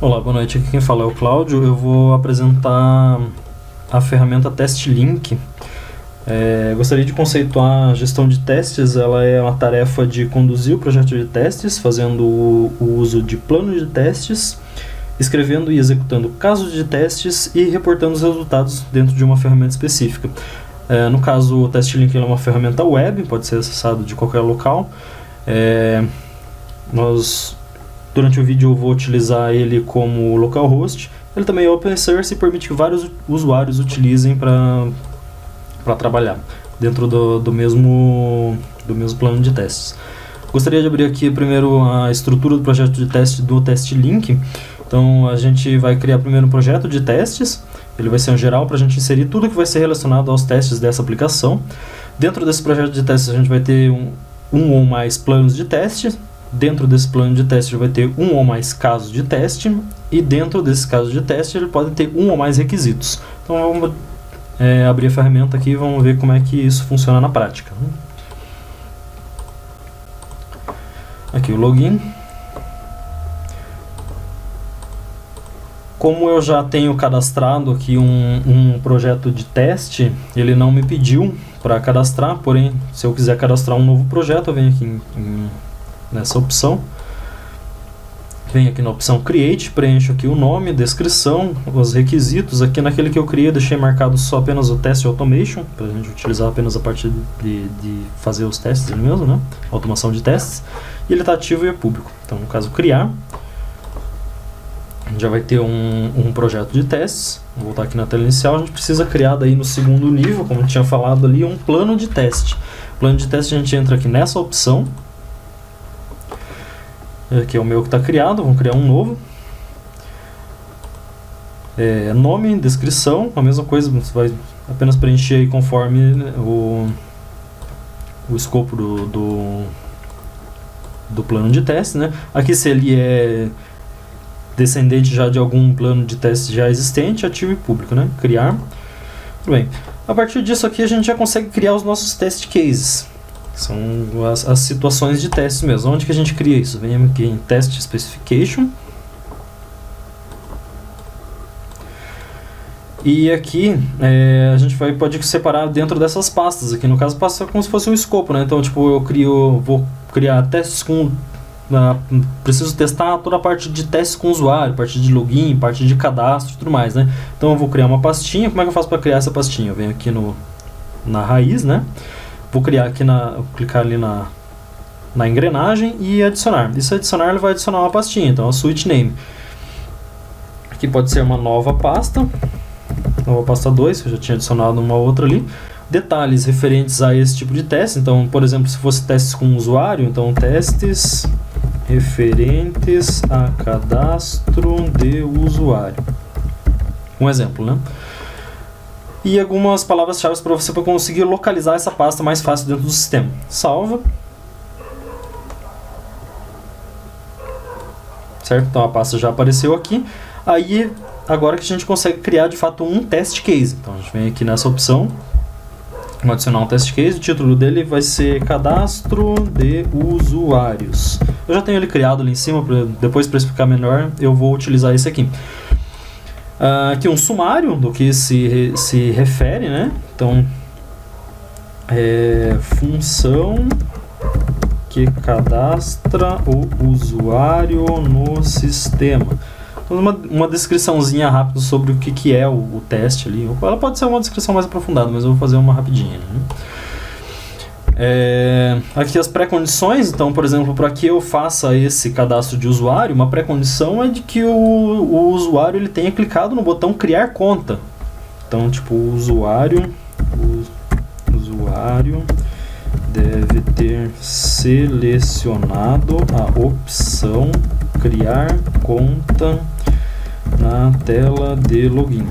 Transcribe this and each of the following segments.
Olá, boa noite. Aqui quem fala é o Cláudio. Eu vou apresentar a ferramenta TestLink. Gostaria de conceituar a gestão de testes. Ela é uma tarefa de conduzir o projeto de testes, fazendo o uso de plano de testes, escrevendo e executando casos de testes e reportando os resultados dentro de uma ferramenta específica. No caso, o TestLink é uma ferramenta web, pode ser acessado de qualquer local. Durante o vídeo eu vou utilizar ele como localhost. Ele também é open source e permite que vários usuários utilizem para trabalhar dentro do mesmo plano de testes. Gostaria de abrir aqui primeiro a estrutura do projeto de teste do TestLink. Então a gente vai criar primeiro um projeto de testes. Ele vai ser um geral para a gente inserir tudo que vai ser relacionado aos testes dessa aplicação. Dentro desse projeto de testes a gente vai ter um ou mais planos de teste. Dentro desse plano de teste ele vai ter um ou mais casos de teste, e dentro desses casos de teste ele pode ter um ou mais requisitos. Então vamos abrir a ferramenta aqui e vamos ver como é que isso funciona na prática. Aqui o login. Como eu já tenho cadastrado aqui um projeto de teste, ele não me pediu para cadastrar, porém se eu quiser cadastrar um novo projeto eu venho aqui nessa opção, venho aqui na opção Create, preencho aqui o nome, descrição, os requisitos. Aqui naquele que eu criei, deixei marcado só apenas o Test Automation, para a gente utilizar apenas a parte de fazer os testes ele mesmo, né? Automação de testes, e ele está ativo e é público. Então no caso criar, já vai ter um projeto de testes. Vou voltar aqui na tela inicial. A gente precisa criar daí no segundo nível, como eu tinha falado ali, um plano de teste. Plano de teste a gente entra aqui nessa opção. Aqui é o meu que está criado, vamos criar um novo. Nome, descrição, a mesma coisa, você vai apenas preencher aí conforme o escopo do plano de teste, né? Aqui se ele é descendente já de algum plano de teste já existente, ativo e público, né? Criar. Tudo bem. A partir disso aqui a gente já consegue criar os nossos test cases. São as situações de testes mesmo. Onde que a gente cria isso? Vem aqui em Test Specification. E aqui a gente pode separar dentro dessas pastas. Aqui no caso passa como se fosse um escopo, né? Então tipo, vou criar testes com... preciso testar toda a parte de testes com o usuário, parte de login, parte de cadastro e tudo mais, né? Então eu vou criar uma pastinha. Como é que eu faço para criar essa pastinha? Eu venho aqui na raiz, né? Vou criar aqui clicar ali na engrenagem e adicionar. E se adicionar, ele vai adicionar uma pastinha, então a switch name. Aqui pode ser uma nova pasta 2, que eu já tinha adicionado uma outra ali. Detalhes referentes a esse tipo de teste. Então, por exemplo, se fosse testes com o usuário, então testes referentes a cadastro de usuário. Um exemplo, né? E algumas palavras-chave para você conseguir localizar essa pasta mais fácil dentro do sistema. Salva. Certo? Então a pasta já apareceu aqui. Aí, agora que a gente consegue criar de fato um test case. Então a gente vem aqui nessa opção, vamos adicionar um test case. O título dele vai ser Cadastro de Usuários. Eu já tenho ele criado ali em cima, depois para explicar melhor eu vou utilizar esse aqui. Aqui um sumário do que se refere, né? Então, função que cadastra o usuário no sistema. Então, uma descriçãozinha rápida sobre o que é o teste ali. Ela pode ser uma descrição mais aprofundada, mas eu vou fazer uma rapidinha, né? Aqui as pré-condições. Então, por exemplo, para que eu faça esse cadastro de usuário, uma pré-condição é de que o usuário ele tenha clicado no botão criar conta. Então, tipo, o usuário deve ter selecionado a opção criar conta na tela de login.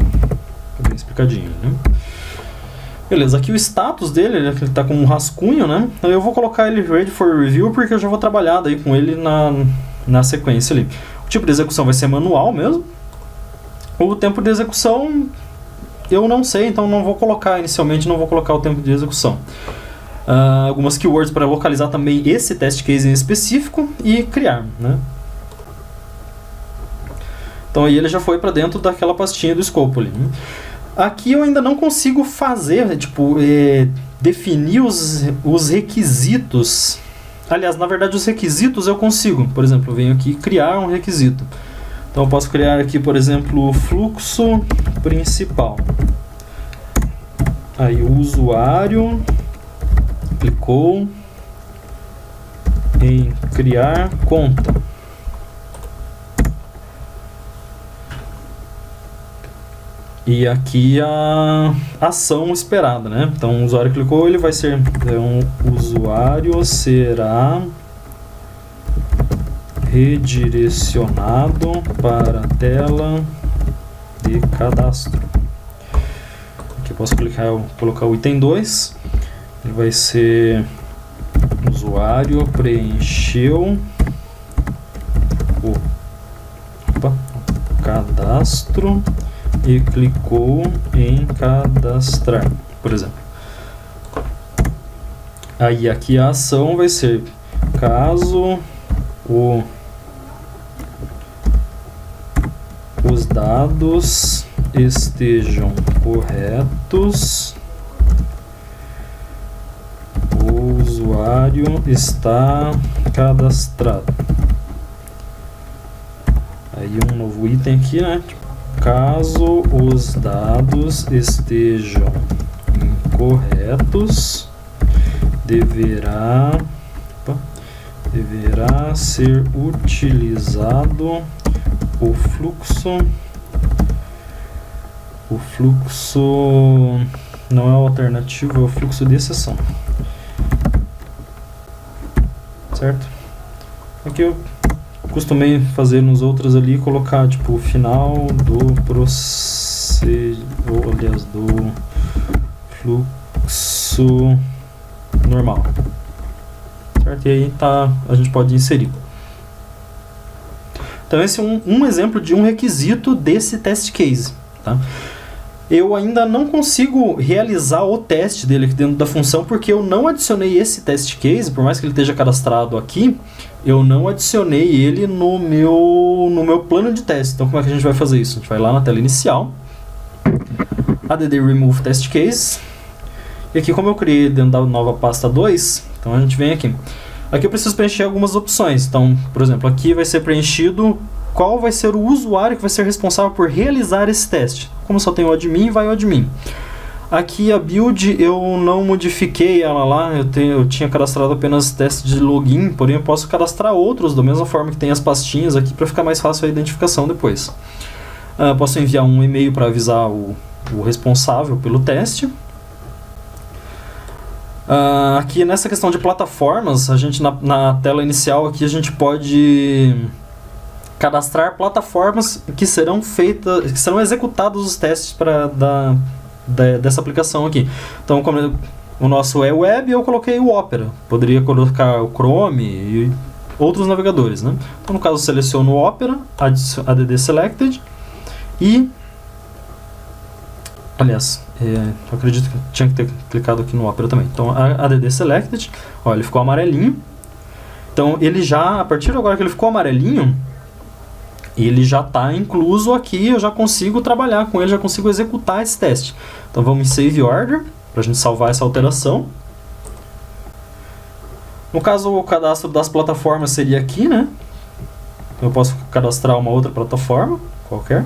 Bem explicadinho, né? Beleza, aqui o status dele, ele está com um rascunho, né? Eu vou colocar ele ready for review porque eu já vou trabalhar daí com ele na sequência ali. O tipo de execução vai ser manual mesmo. O tempo de execução eu não sei, então não vou colocar inicialmente, não vou colocar o tempo de execução. Algumas keywords para localizar também esse test case em específico e criar, né? Então aí ele já foi para dentro daquela pastinha do escopo ali. Aqui eu ainda não consigo fazer, tipo, definir os requisitos. Aliás, na verdade os requisitos eu consigo. Por exemplo, eu venho aqui criar um requisito. Então eu posso criar aqui, por exemplo, o fluxo principal. Aí o usuário clicou em criar conta. E aqui a ação esperada, né? Então o usuário clicou, ele vai ser o usuário será redirecionado para a tela de cadastro. Aqui eu posso colocar o item 2. Ele vai ser usuário preencheu o cadastro e clicou em cadastrar, por exemplo. Aí aqui a ação vai ser caso os dados estejam corretos, o usuário está cadastrado. Aí um novo item aqui, né? Caso os dados estejam incorretos, deverá ser utilizado o fluxo não é o alternativo, é o fluxo de exceção, certo? Aqui eu costumei fazer nos outros ali, colocar tipo o final do do fluxo normal, certo? E aí a gente pode inserir. Então esse é um exemplo de um requisito desse test case, tá? Eu ainda não consigo realizar o teste dele aqui dentro da função, porque eu não adicionei esse test case, por mais que ele esteja cadastrado aqui, eu não adicionei ele no meu plano de teste. Então como é que a gente vai fazer isso? A gente vai lá na tela inicial, add remove test case, e aqui como eu criei dentro da nova pasta 2, então a gente vem aqui. Aqui eu preciso preencher algumas opções. Então, por exemplo, aqui vai ser preenchido qual vai ser o usuário que vai ser responsável por realizar esse teste. Como só tem o admin, vai o admin. Aqui a build eu não modifiquei ela lá, eu tinha cadastrado apenas teste de login, porém eu posso cadastrar outros da mesma forma que tem as pastinhas aqui para ficar mais fácil a identificação depois. Posso enviar um e-mail para avisar o responsável pelo teste. Aqui nessa questão de plataformas, a gente na tela inicial aqui a gente pode cadastrar plataformas que serão executados os testes dessa aplicação aqui. Então, como o nosso é web, eu coloquei o Opera. Poderia colocar o Chrome e outros navegadores, né? Então, no caso, eu seleciono o Opera, add selected e... Aliás, eu acredito que tinha que ter clicado aqui no Opera também. Então, add selected, ó, ele ficou amarelinho. Então, ele já, a partir de agora que ele ficou amarelinho, ele já está incluso aqui, eu já consigo trabalhar com ele, já consigo executar esse teste. Então vamos em Save Order, para a gente salvar essa alteração. No caso, o cadastro das plataformas seria aqui, né? Eu posso cadastrar uma outra plataforma, qualquer.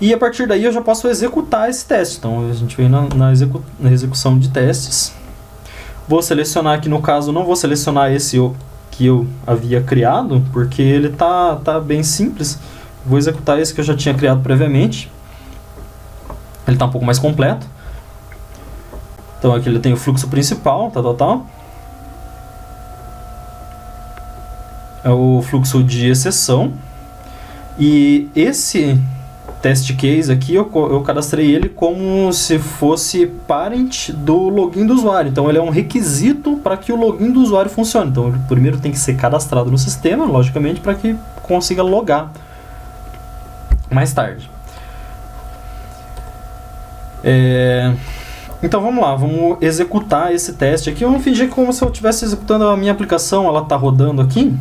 E a partir daí eu já posso executar esse teste. Então a gente vem na execução de testes. Vou selecionar aqui, no caso, não vou selecionar esse que eu havia criado, porque ele tá bem simples. Vou executar esse que eu já tinha criado previamente. Ele está um pouco mais completo. Então aqui ele tem o fluxo principal, é o fluxo de exceção. E esse test case aqui eu cadastrei ele como se fosse parent do login do usuário. Então ele é um requisito para que o login do usuário funcione. Então ele primeiro tem que ser cadastrado no sistema, logicamente, para que consiga logar mais tarde. Então vamos lá, vamos executar esse teste aqui. Vamos fingir que como se eu estivesse executando a minha aplicação, ela está rodando aqui.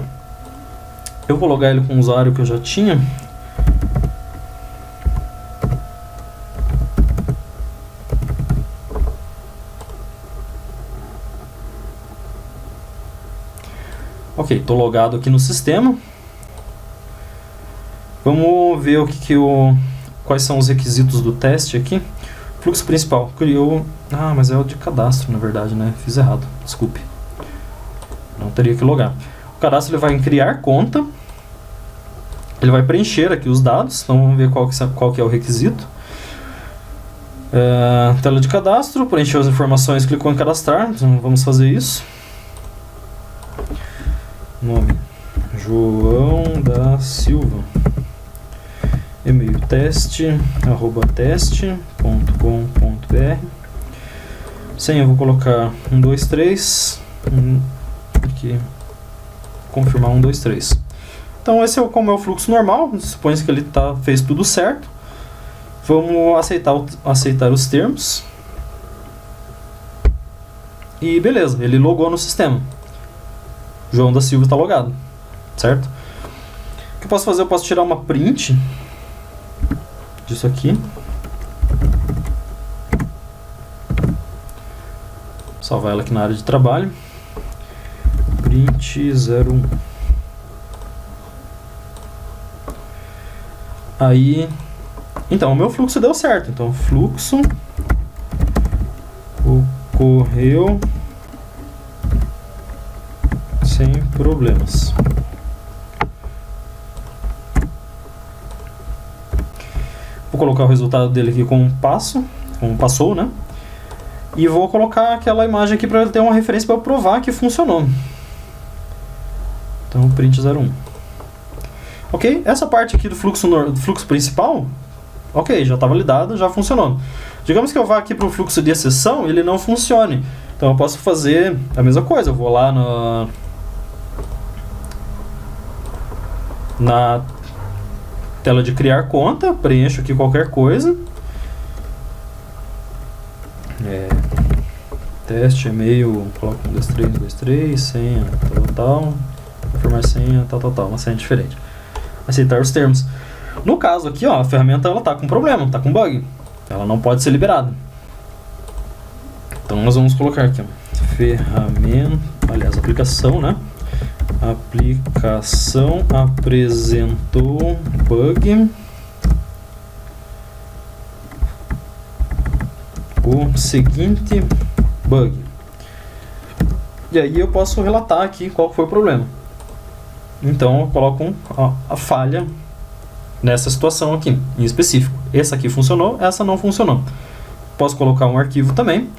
Eu vou logar ele com o usuário que eu já tinha. Ok, estou logado aqui no sistema. Vamos ver quais são os requisitos do teste aqui. Fluxo principal, criou... Ah, mas é o de cadastro, na verdade, né? Fiz errado, desculpe. Não teria que logar. O cadastro ele vai em criar conta. Ele vai preencher aqui os dados. Então vamos ver qual que é o requisito. Tela de cadastro, preencheu as informações, clicou em cadastrar. Então vamos fazer isso. Nome: João da Silva. E-mail: teste@teste.com.br. Senha eu vou colocar 123. Aqui, confirmar 123. Então esse é como é o fluxo normal. Supõe que ele fez tudo certo. Vamos aceitar os termos. E beleza, ele logou no sistema. João da Silva está logado, certo? O que eu posso fazer? Eu posso tirar uma print disso aqui. Salvar ela aqui na área de trabalho. Print 01. Aí, então, o meu fluxo deu certo. Então, fluxo ocorreu sem problemas. Vou colocar o resultado dele aqui como passou, né? E vou colocar aquela imagem aqui para ter uma referência para provar que funcionou. Então, print 01. Ok? Essa parte aqui do fluxo principal, ok, já está validada, já funcionou. Digamos que eu vá aqui para o fluxo de exceção e ele não funcione. Então eu posso fazer a mesma coisa. Eu vou lá na tela de criar conta, preencho aqui qualquer coisa. Teste, e-mail, coloco 123, senha, tal, confirmar senha, tal, uma senha diferente. Aceitar os termos. No caso aqui, ó, a ferramenta ela tá com problema, tá com bug. Ela não pode ser liberada. Então nós vamos colocar aqui, ó, aplicação, né? Aplicação apresentou bug. O seguinte bug. E aí eu posso relatar aqui qual foi o problema. Então eu coloco a falha nessa situação aqui, em específico. Essa aqui funcionou, essa não funcionou. Posso colocar um arquivo também.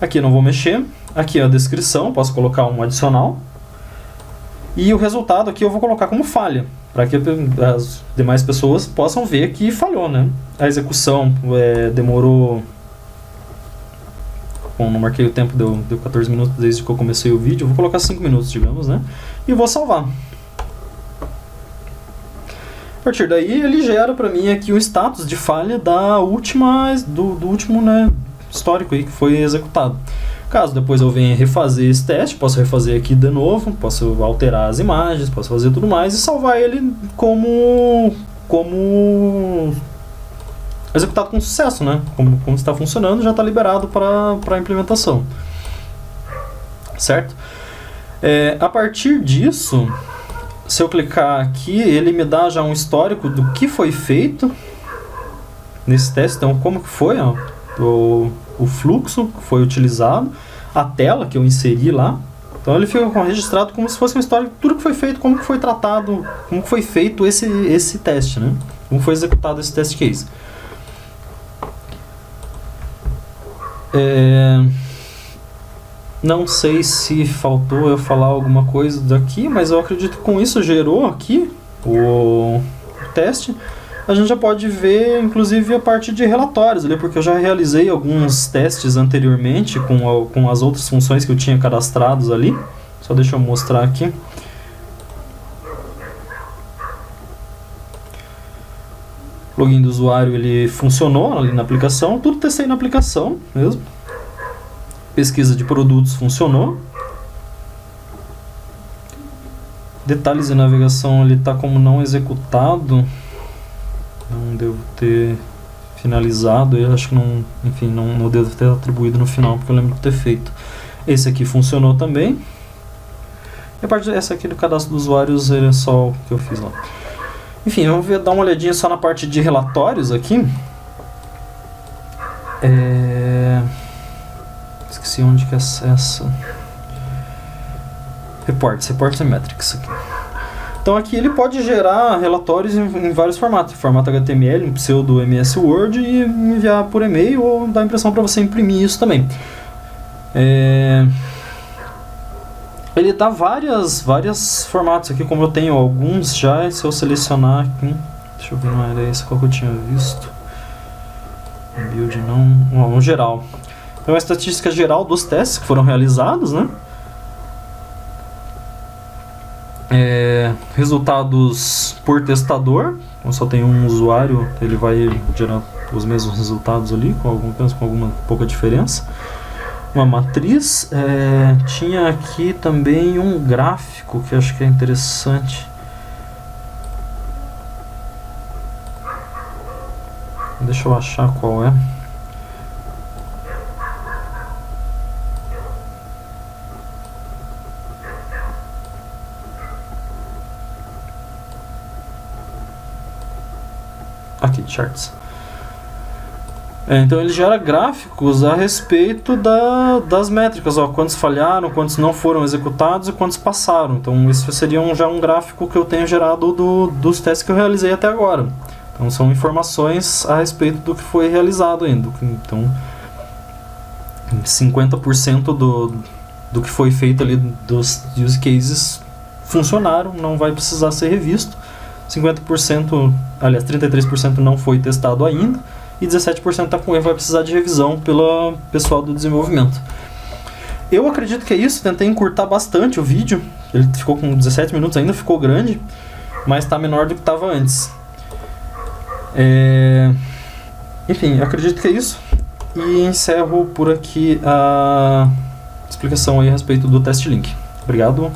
Aqui eu não vou mexer. Aqui a descrição, posso colocar um adicional. E o resultado aqui eu vou colocar como falha, para que as demais pessoas possam ver que falhou, né? A execução demorou... Bom, não marquei o tempo, deu 14 minutos desde que eu comecei o vídeo. Eu vou colocar 5 minutos, digamos, né? E vou salvar. A partir daí, ele gera para mim aqui o status de falha do último, né, histórico aí que foi executado. Caso depois eu venha refazer esse teste, posso refazer aqui de novo, posso alterar as imagens, posso fazer tudo mais e salvar ele como executado com sucesso, né? Como está funcionando, já está liberado para a implementação. Certo? A partir disso, se eu clicar aqui, ele me dá já um histórico do que foi feito nesse teste. Então, como que foi, ó, o fluxo que foi utilizado, a tela que eu inseri lá. Então ele fica registrado como se fosse uma história de tudo que foi feito, como que foi tratado, como que foi feito esse teste, né? Como foi executado esse test case. Não sei se faltou eu falar alguma coisa daqui, mas eu acredito que com isso gerou aqui o teste. A gente já pode ver, inclusive, a parte de relatórios ali, porque eu já realizei alguns testes anteriormente com as outras funções que eu tinha cadastrados ali. Só deixa eu mostrar aqui. O login do usuário ele funcionou ali na aplicação, tudo testei na aplicação mesmo. Pesquisa de produtos funcionou. Detalhes de navegação, ele está como não executado. Não devo ter finalizado, eu acho que não, enfim, não devo ter atribuído no final, porque eu lembro de ter feito. Esse aqui funcionou também. E a parte dessa aqui do cadastro dos usuários é só o que eu fiz lá. Enfim, vamos dar uma olhadinha só na parte de relatórios aqui. Esqueci onde que é essa. Reports e Metrics aqui. Então aqui ele pode gerar relatórios em vários formatos. Formato HTML, um pseudo MS Word e enviar por e-mail ou dar a impressão para você imprimir isso também. Ele dá vários formatos aqui, como eu tenho alguns já. Se eu selecionar aqui, deixa eu ver, não era esse qual que eu tinha visto. Build não, no geral. Então a estatística geral dos testes que foram realizados, né? Resultados por testador. Então só tem um usuário, ele vai gerar os mesmos resultados ali, com alguma pouca diferença. Uma matriz. Tinha aqui também um gráfico que eu acho que é interessante. Deixa eu achar qual é. Aqui, charts. Então ele gera gráficos a respeito das métricas, quantos falharam, quantos não foram executados e quantos passaram. Então esse seria já um gráfico que eu tenho gerado dos testes que eu realizei até agora. Então são informações a respeito do que foi realizado ainda. Então 50% do que foi feito ali dos use cases funcionaram, não vai precisar ser revisto. 50%, aliás, 33% não foi testado ainda e 17% está com erro, vai precisar de revisão pelo pessoal do desenvolvimento. Eu acredito que é isso, tentei encurtar bastante o vídeo, ele ficou com 17 minutos, ainda ficou grande, mas está menor do que estava antes. Enfim, eu acredito que é isso e encerro por aqui a explicação aí a respeito do TestLink. Obrigado.